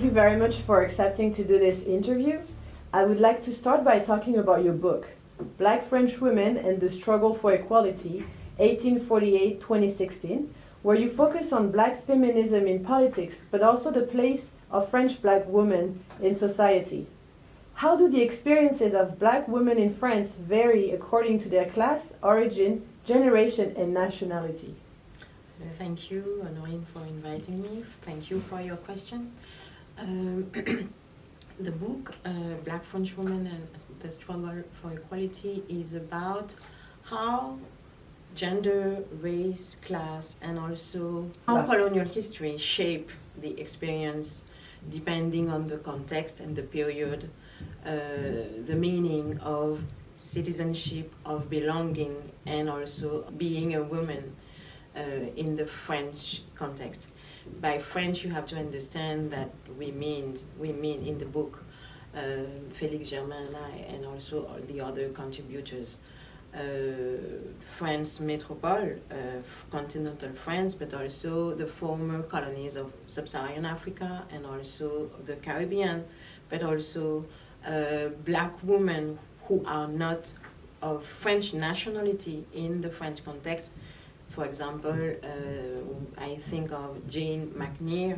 you very much for accepting to do this interview. I would like to start by talking about your book, Black French Women and the Struggle for Equality, 1848-2016, where you focus on black feminism in politics, but also the place of French black women in society. How do the experiences of black women in France vary according to their class, origin, generation, and nationality? Thank you, Honorine, for inviting me. Thank you for your question. The book, Black French Women and the Struggle for Equality, is about how gender, race, class, and also how colonial history shape the experience depending on the context and the period, the meaning of citizenship, of belonging, and also being a woman in the French context. By French, you have to understand that we mean in the book Félix Germain and I, and also all the other contributors. France Métropole, continental France, but also the former colonies of sub-Saharan Africa and also the Caribbean, but also black women who are not of French nationality in the French context. For example, I think of Jane McNear,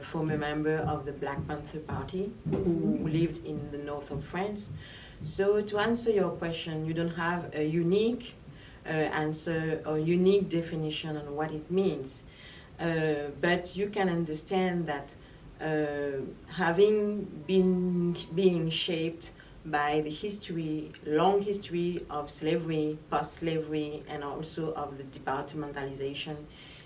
former member of the Black Panther Party, who lived in the north of France. So to answer your question, you don't have a unique answer or unique definition on what it means. But you can understand that being shaped by the history, long history of slavery, post-slavery, and also of the departmentalization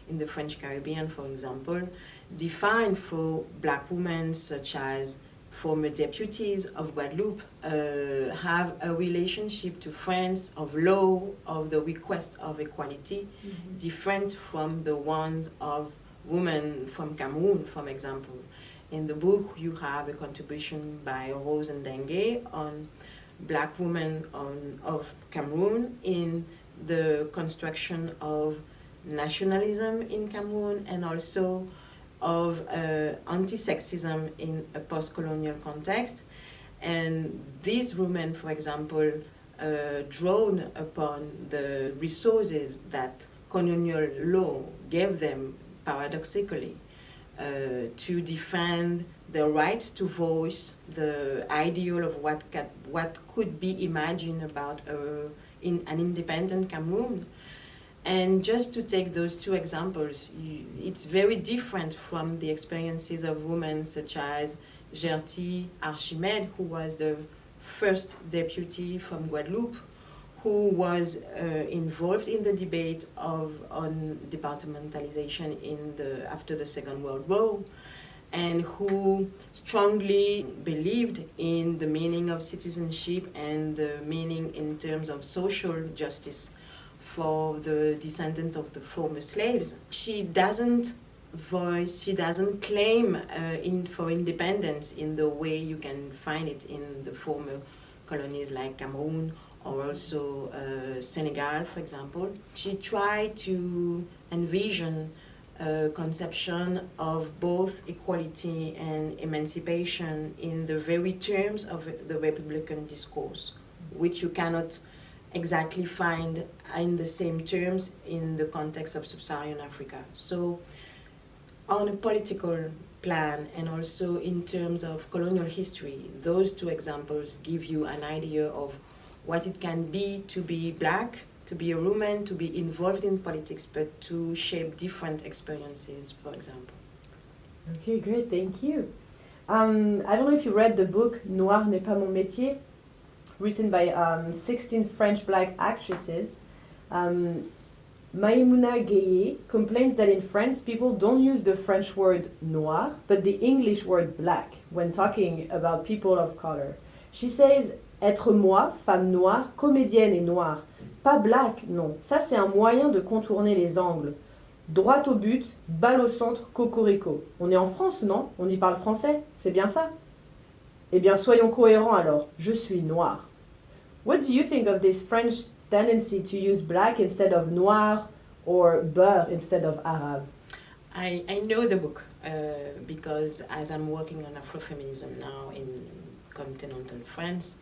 in the French Caribbean, for example, defined for black women such as former deputies of Guadeloupe have a relationship to France of law, of the request of equality, different from the ones of women from Cameroon, for example. In the book, you have a contribution by Rose Ndengue on black women of Cameroon in the construction of nationalism in Cameroon and also of anti-sexism in a post-colonial context. And these women, for example, drawn upon the resources that colonial law gave them paradoxically, to defend the right to voice, the ideal of what could be imagined about in an independent Cameroon. And just to take those two examples, it's very different from the experiences of women such as Gertie Archimède, who was the first deputy from Guadeloupe, who was involved in the debate on departmentalization after the Second World War, and who strongly believed in the meaning of citizenship and the meaning in terms of social justice for the descendant of the former slaves. She doesn't claim for independence in the way you can find it in the former colonies like Cameroon or also Senegal, for example. She tried to envision a conception of both equality and emancipation in the very terms of the Republican discourse, which you cannot exactly find in the same terms in the context of sub-Saharan Africa. So on a political plan and also in terms of colonial history, those two examples give you an idea of what it can be to be black, to be a woman, to be involved in politics, but to shape different experiences, for example. Okay, great, thank you. I don't know if you read the book Noir n'est pas mon métier, written by 16 French black actresses. Maïmouna Gueye complains that in France, people don't use the French word noir, but the English word black when talking about people of color. She says, être moi, femme noire, comédienne et noire. Pas black, non. Ça, c'est un moyen de contourner les angles. Droit au but, balle au centre, cocorico. On est en France, non? On y parle français? C'est bien ça? Eh bien, soyons cohérents alors. Je suis noir. What do you think of this French tendency to use black instead of noir or beurre instead of Arab? I know the book. because as I'm working on Afrofeminism now in continental France,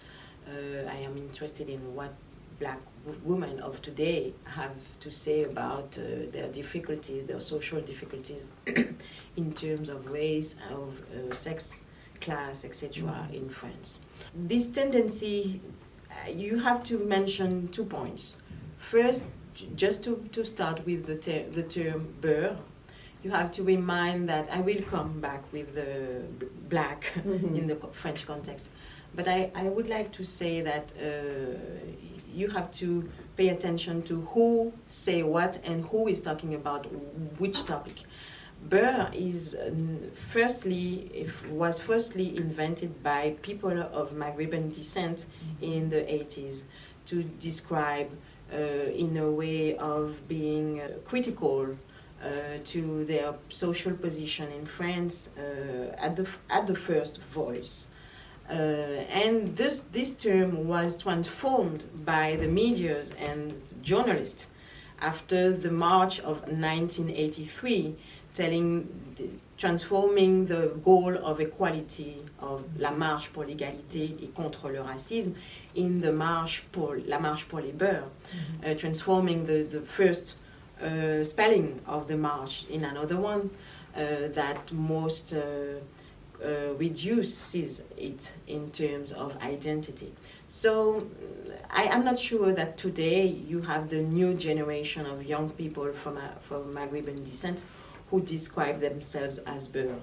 I am interested in what black women of today have to say about their difficulties, their social difficulties in terms of race, of sex, class, etc. in France. This tendency, you have to mention 2 points. First, just to start with the term beurre, you have to remind that I will come back with the black in the French context. But I would like to say that you have to pay attention to who say what and who is talking about which topic. Beurre was firstly invented by people of Maghrebian descent in the 80s to describe in a way of being critical to their social position in France at the first voice. And this term was transformed by the media and journalists after the March of 1983, transforming the goal of equality, of la marche pour l'égalité et contre le racisme, in the la marche pour les beurs, transforming the first spelling of the march in another one that most reduces it in terms of identity. So I am not sure that today you have the new generation of young people from Maghrebian descent who describe themselves as Beur.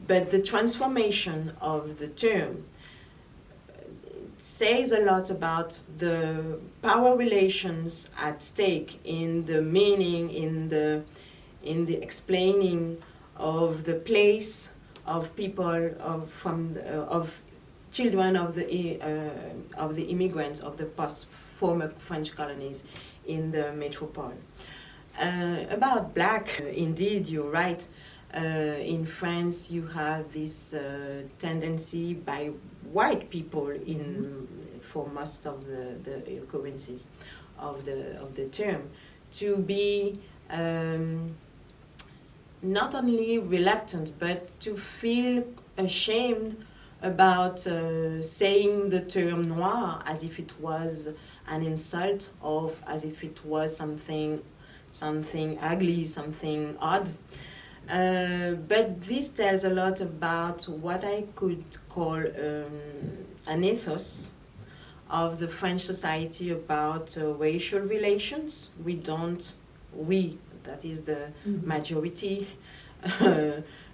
But the transformation of the term says a lot about the power relations at stake in the meaning, in the explaining of the place of people of children of the immigrants of the former French colonies in the metropole. About black, indeed, you're right. In France, you have this tendency by white people for most of the occurrences of the term to be not only reluctant but to feel ashamed about saying the term noir as if it was an insult or as if it was something ugly, something odd. But this tells a lot about what I could call an ethos of the French society about racial relations. That is the majority,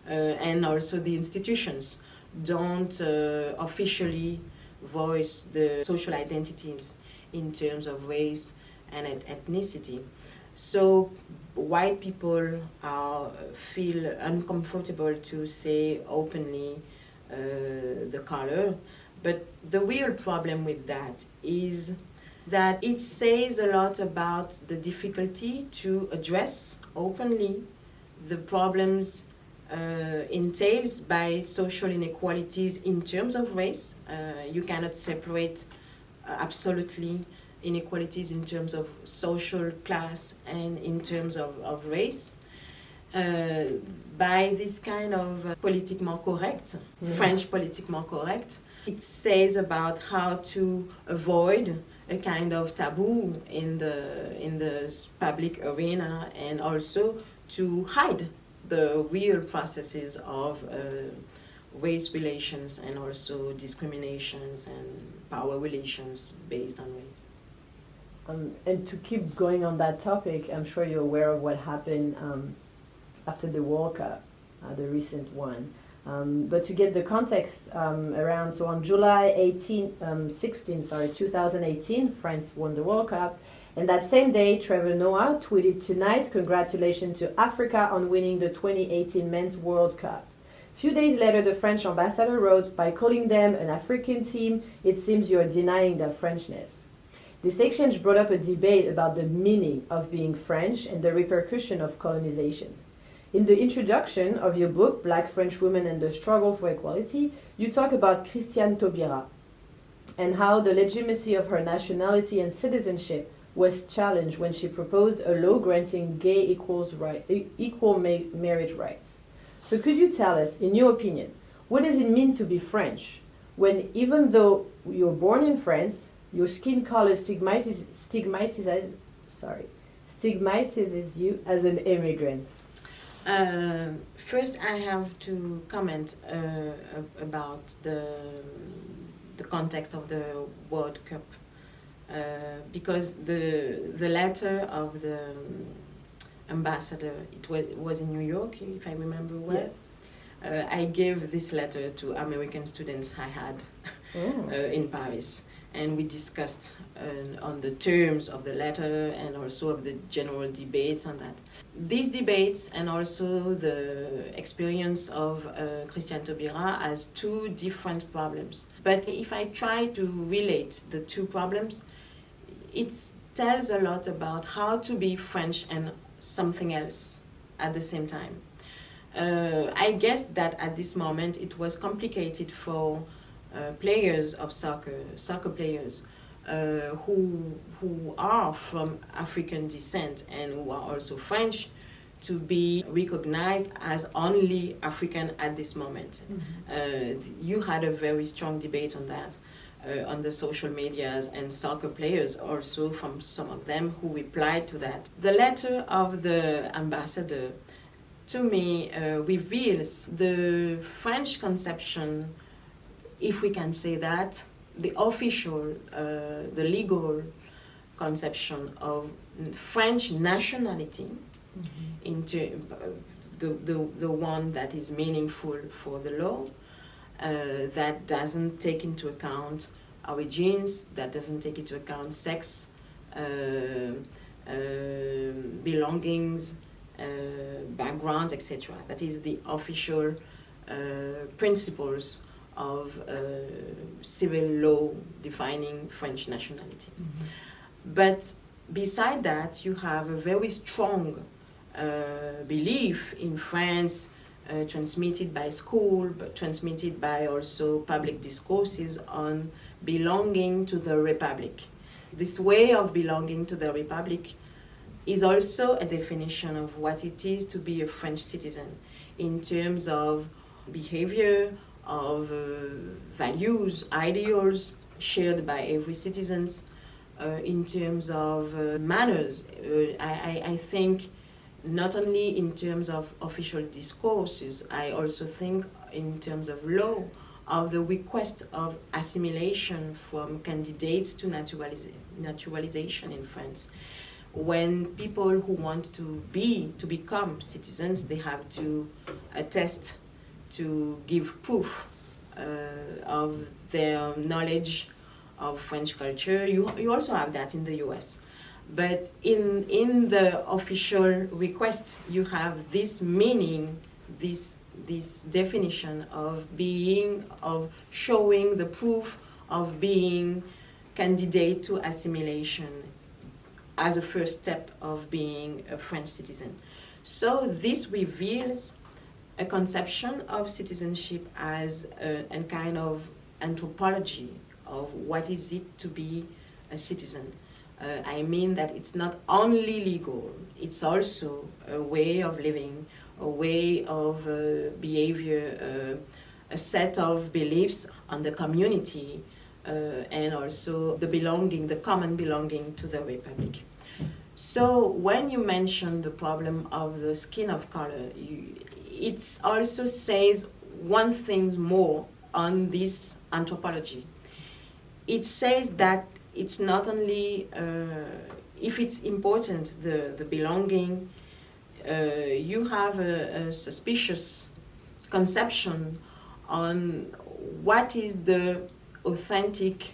and also the institutions, don't officially voice the social identities in terms of race and ethnicity. So white people feel uncomfortable to say openly the color, but the real problem with that is that it says a lot about the difficulty to address openly the problems entails by social inequalities in terms of race. You cannot separate absolutely inequalities in terms of social class and in terms of race. By this kind of politiquement correct, French politiquement correct, it says about how to avoid a kind of taboo in the public arena and also to hide the real processes of race relations and also discriminations and power relations based on race. And to keep going on that topic, I'm sure you're aware of what happened after the World Cup, the recent one. But to get the context around, so on July 2018, France won the World Cup. And that same day, Trevor Noah tweeted, "Tonight, congratulations to Africa on winning the 2018 Men's World Cup." A few days later, the French ambassador wrote, "By calling them an African team, it seems you're denying their Frenchness." This exchange brought up a debate about the meaning of being French and the repercussion of colonization. In the introduction of your book, Black French Women and the Struggle for Equality, you talk about Christiane Taubira and how the legitimacy of her nationality and citizenship was challenged when she proposed a law granting gay equal marriage rights. So could you tell us, in your opinion, what does it mean to be French when, even though you're born in France, your skin color stigmatizes you as an immigrant? First, I have to comment about the context of the World Cup, because the letter of the ambassador, it was in New York, if I remember well. Yes. I gave this letter to American students I had in Paris, and we discussed on the terms of the letter and also of the general debates on that. These debates and also the experience of Christiane Taubira as two different problems. But if I try to relate the two problems, it tells a lot about how to be French and something else at the same time. I guess that at this moment it was complicated for players of soccer players who are from African descent and who are also French, to be recognized as only African at this moment. You had a very strong debate on that on the social medias, and soccer players also, from some of them who replied to that. The letter of the ambassador, to me, reveals the French conception, if we can say that, the official, the legal conception of French nationality, into the one that is meaningful for the law, that doesn't take into account origins, that doesn't take into account sex, belongings, backgrounds, etc. That is the official principles of civil law defining French nationality. But beside that, you have a very strong belief in France, transmitted by school, but transmitted by also public discourses on belonging to the Republic. This way of belonging to the Republic is also a definition of what it is to be a French citizen in terms of behavior, of values, ideals shared by every citizen, in terms of manners. I think not only in terms of official discourses, I also think in terms of law, of the request of assimilation from candidates to naturalization in France. When people who want to become citizens, they have to attest, to give proof of their knowledge of French culture. You also have that in the US. But in the official request, you have this meaning, this definition of showing the proof of being candidate to assimilation as a first step of being a French citizen. So this reveals a conception of citizenship as a kind of anthropology of what is it to be a citizen. I mean that it's not only legal, it's also a way of living, a way of behavior, a set of beliefs on the community, and also the common belonging to the Republic. So when you mention the problem of the skin of color, it also says one thing more on this anthropology. It says that it's not only, if it's important, the belonging, you have a suspicious conception on what is the authentic,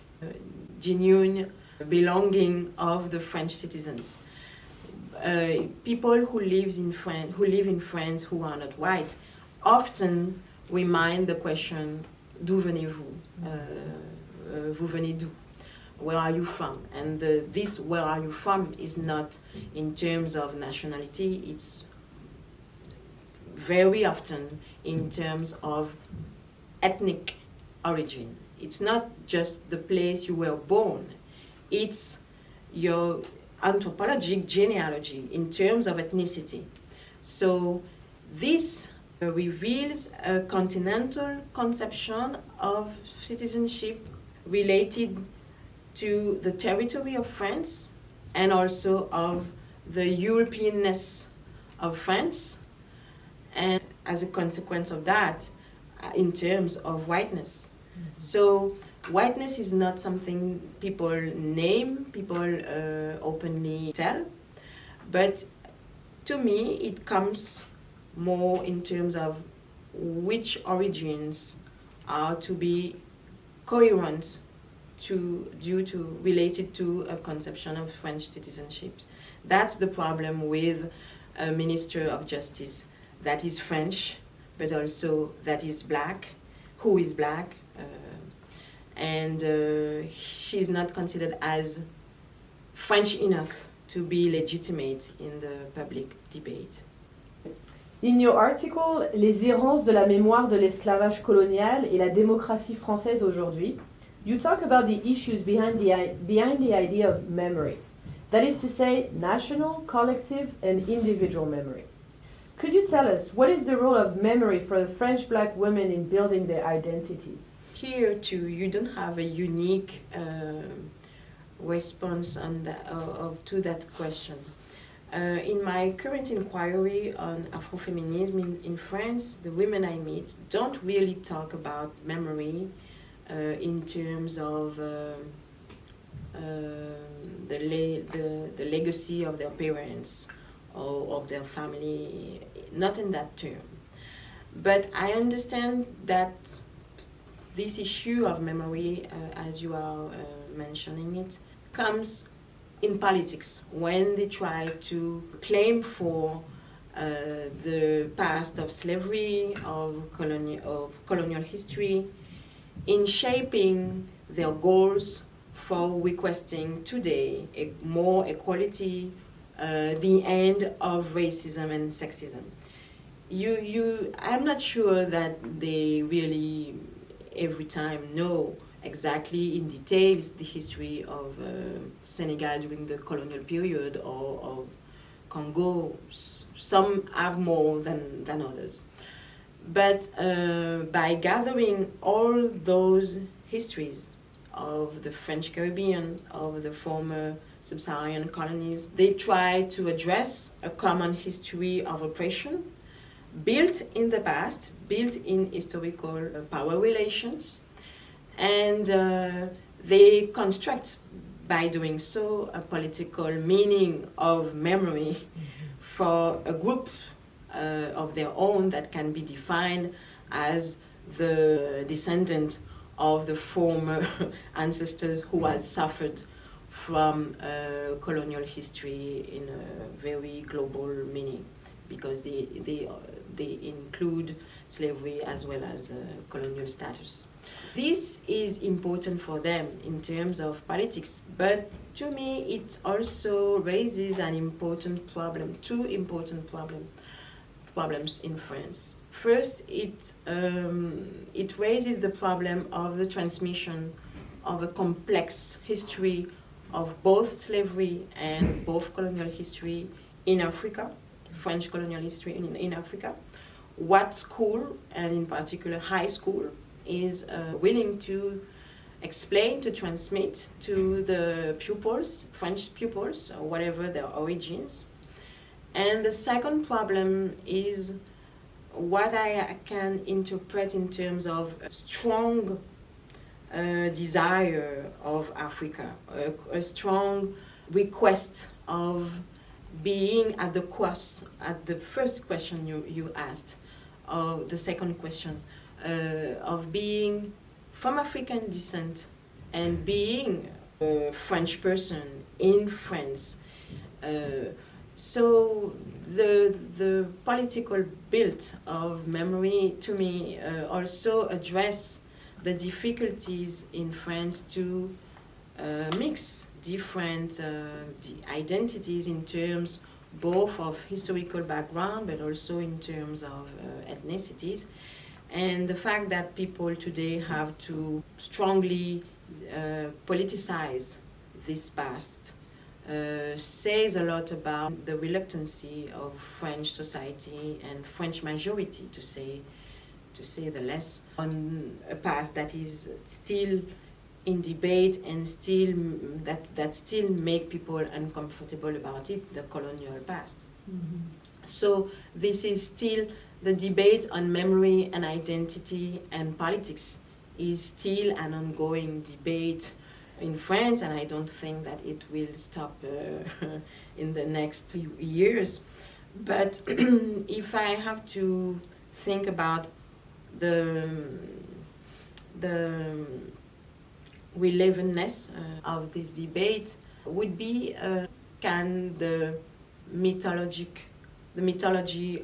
genuine belonging of the French citizens. People who live in France who are not white often remind the question, d'où venez-vous? Vous venez d'où? Where are you from? And this where are you from is not in terms of nationality, it's very often in terms of ethnic origin. It's not just the place you were born, it's your anthropologic genealogy in terms of ethnicity. So this reveals a continental conception of citizenship related to the territory of France and also of the Europeanness of France, and as a consequence of that, in terms of whiteness. Mm-hmm. So whiteness is not something people name, people openly tell, but to me it comes more in terms of which origins are to be coherent related to a conception of French citizenships. That's the problem with a Minister of Justice that is French, but also that is black, who is black, and she's not considered as French enough to be legitimate in the public debate. In your article, Les errances de la mémoire de l'esclavage colonial et la démocratie française aujourd'hui, you talk about the issues behind the idea of memory. That is to say, national, collective, and individual memory. Could you tell us what is the role of memory for the French black women in building their identities? Here too, you don't have a unique response to that question. In my current inquiry on Afrofeminism in France, the women I meet don't really talk about memory in terms of the legacy of their parents or of their family, not in that term. But I understand that this issue of memory, as you are mentioning it, comes in politics when they try to claim for the past of slavery, of colonial history, in shaping their goals for requesting today more equality, the end of racism and sexism. I'm not sure that they really every time know exactly in details the history of Senegal during the colonial period or of Congo. Some have more than others. But by gathering all those histories of the French Caribbean, of the former sub-Saharan colonies, they try to address a common history of oppression built in the past, built in historical power relations, and they construct, by doing so, a political meaning of memory for a group of their own that can be defined as the descendant of the former ancestors who has suffered from colonial history in a very global meaning, because they include slavery as well as colonial status. This is important for them in terms of politics, but to me it also raises an important problem, two important problems in France. First, it raises the problem of the transmission of a complex history of both slavery and both colonial history in Africa, French colonial history in Africa. What school, and in particular high school, is willing to explain, to transmit to the pupils, French pupils, or whatever their origins. And the second problem is what I can interpret in terms of a strong desire of Africa, a strong request of being at the first question you asked, the second question, of being from African descent and being a French person in France. So the political build of memory, to me, also address the difficulties in France to mix different identities in terms both of historical background but also in terms of ethnicities, and the fact that people today have to strongly politicize this past says a lot about the reluctancy of French society and French majority to say the less on a past that is still in debate and still that still make people uncomfortable about it, the colonial past. Mm-hmm. So this is still the debate on memory and identity and politics is still an ongoing debate in France, and I don't think that it will stop in the next years. But if I have to think about the relevantness of this debate, would be can the mythology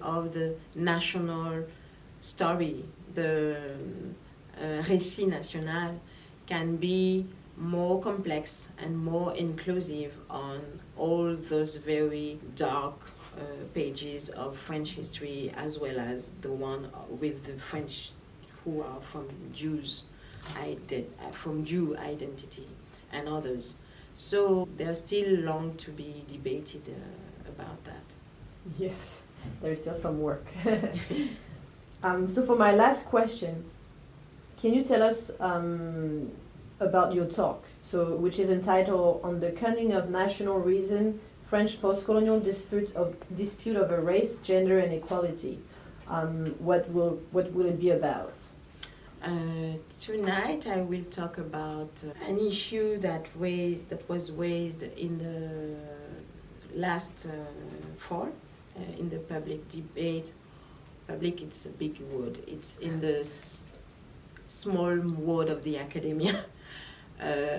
of the national story, the récit national, can be more complex and more inclusive on all those very dark pages of French history, as well as the one with the French who are from Jew identity and others. So there's still long to be debated about that. Yes, there's still some work. So for my last question, can you tell us about your talk, which is entitled "On the Cunning of National Reason: French Postcolonial Dispute over Race, Gender, and Equality"? What will it be about? Tonight I will talk about an issue that was raised in the last fall in the public debate. Public, it's a big word. It's in the small world of the academia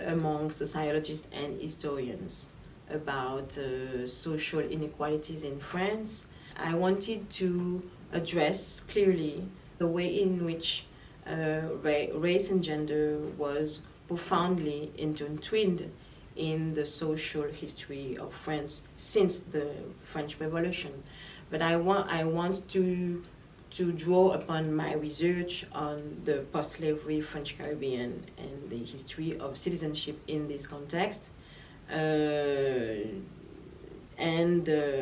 among sociologists and historians about social inequalities in France. I wanted to address clearly the way in which race and gender was profoundly intertwined in the social history of France since the French Revolution. But I want to draw upon my research on the post-slavery French Caribbean and the history of citizenship in this context, and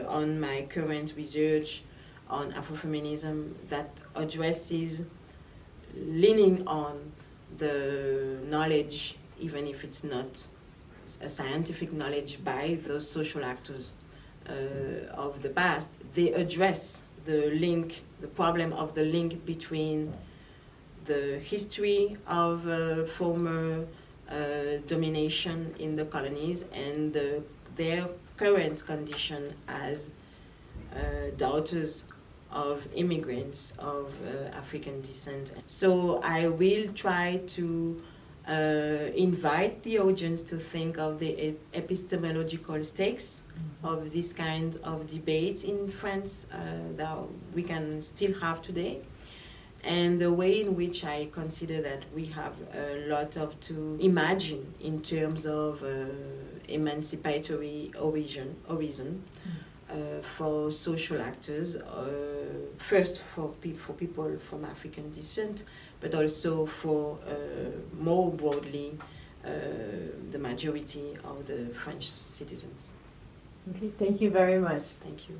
on my current research on Afrofeminism that addresses leaning on the knowledge, even if it's not a scientific knowledge by those social actors of the past. They address the problem of the link between the history of former domination in the colonies and their current condition as daughters of immigrants of African descent. So I will try to invite the audience to think of the epistemological stakes of this kind of debates in France that we can still have today, and the way in which I consider that we have a lot to imagine in terms of emancipatory horizon for social actors, first for people from African descent, but also for more broadly the majority of the French citizens. Okay, thank you very much. Thank you.